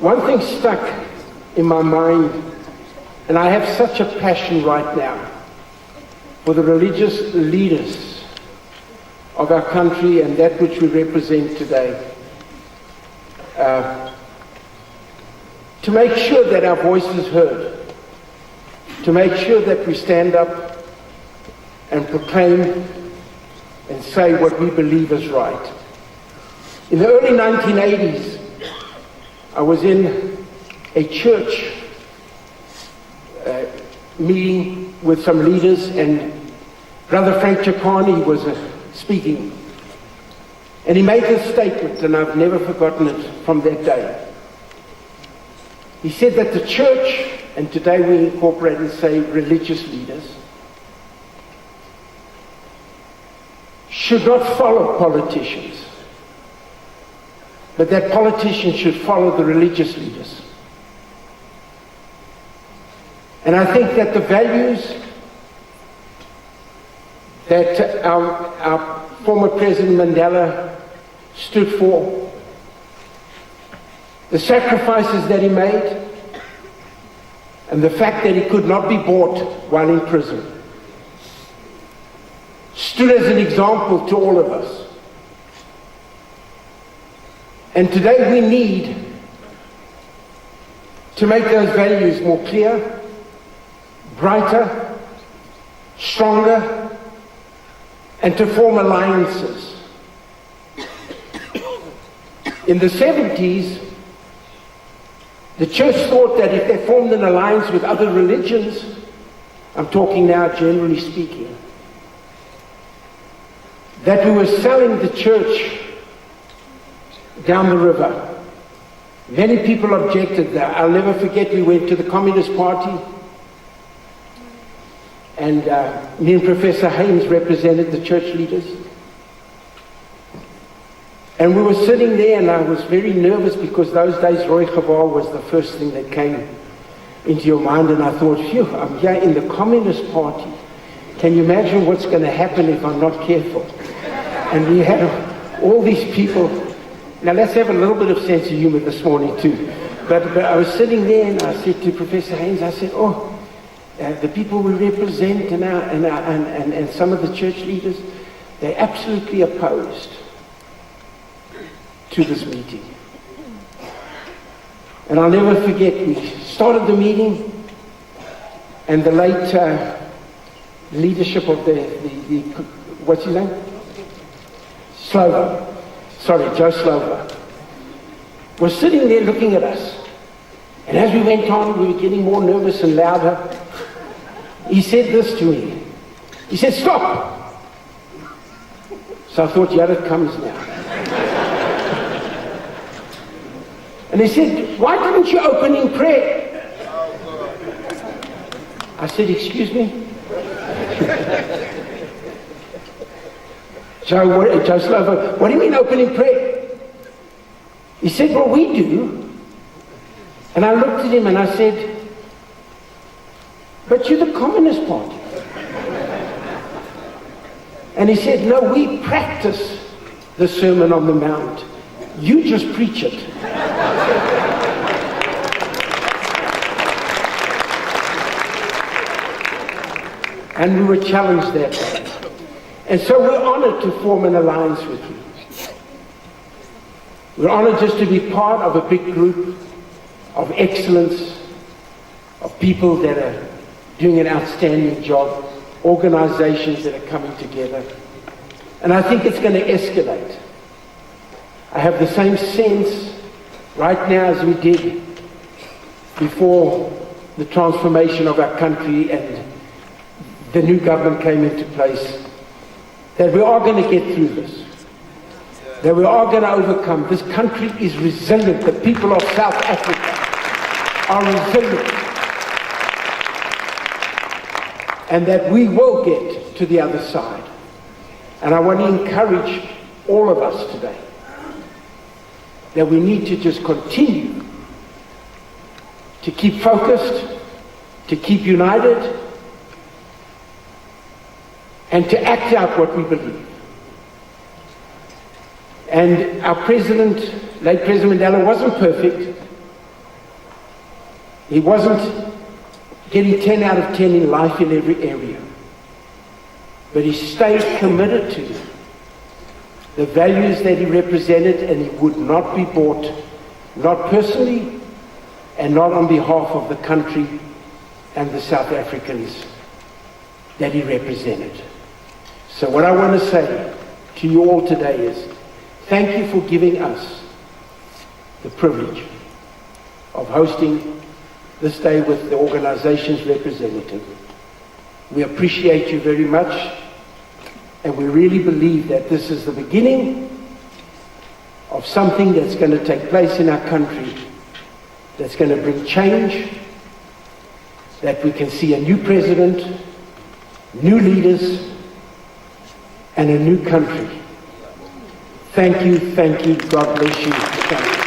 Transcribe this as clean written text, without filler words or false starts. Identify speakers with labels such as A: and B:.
A: One thing stuck in my mind, and I have such a passion right now for the religious leaders of our country and that which we represent today, to make sure that our voice is heard, to make sure that we stand up and proclaim and say what we believe is right. In the early 1980s, I was in a church meeting with some leaders, and Brother Frank Chakani was speaking. And he made this statement, and I've never forgotten it from that day. He said that the church, and today we incorporate and say religious leaders, should not follow politicians, but that politicians should follow the religious leaders. And I think that the values that our former President Mandela stood for, the sacrifices that he made, and the fact that he could not be bought while in prison, stood as an example to all of us. And today we need to make those values more clear, brighter, stronger, and to form alliances. In the 70s, the church thought that if they formed an alliance with other religions, I'm talking now generally speaking, that we were selling the church down the river. Many people objected that. I'll never forget, we went to the Communist Party, and me and Professor Haynes represented the church leaders. And we were sitting there, and I was very nervous because those days Roy Chaval was the first thing that came into your mind, and I thought, phew, I'm here in the Communist Party. Can you imagine what's going to happen if I'm not careful? And we had all these people. Now let's have a little bit of sense of humor this morning too. But I was sitting there, and I said to Professor Haynes, I said, the people we represent and some of the church leaders, they're absolutely opposed to this meeting. And I'll never forget, we started the meeting, and the late leadership of the what's his name? Slovo. Sorry, Joe Slovo, was sitting there looking at us. And as we went on, we were getting more nervous and louder. He said this to me. He said, "Stop!" So I thought, yeah, it comes now. And he said, "Why didn't you open in prayer?" I said, "Excuse me?" Joe Slovo, "What do you mean open in prayer?" He said, "Well, we do." And I looked at him and I said, "But you're the Communist Party." And he said, "No, we practice the Sermon on the Mount. You just preach it." And we were challenged that day. And so we're honored to form an alliance with you. We're honored just to be part of a big group of excellence, of people that are doing an outstanding job, organizations that are coming together. And I think it's going to escalate. I have the same sense right now as we did before the transformation of our country and the new government came into place, that we are going to get through this, that we are going to overcome. This country is resilient. The people of South Africa are resilient. And that we will get to the other side. And I want to encourage all of us today that we need to just continue to keep focused, to keep united, and to act out what we believe. And our president, late President Mandela, wasn't perfect, He wasn't getting 10 out of 10 in life in every area. But he stayed committed to the values that he represented, and he would not be bought, not personally and not on behalf of the country and the South Africans that he represented. So what I want to say to you all today is, thank you for giving us the privilege of hosting this day with the organization's representative. We appreciate you very much, and we really believe that this is the beginning of something that's going to take place in our country, that's going to bring change, that we can see a new president, new leaders, and a new country. Thank you, God bless you. Thank you.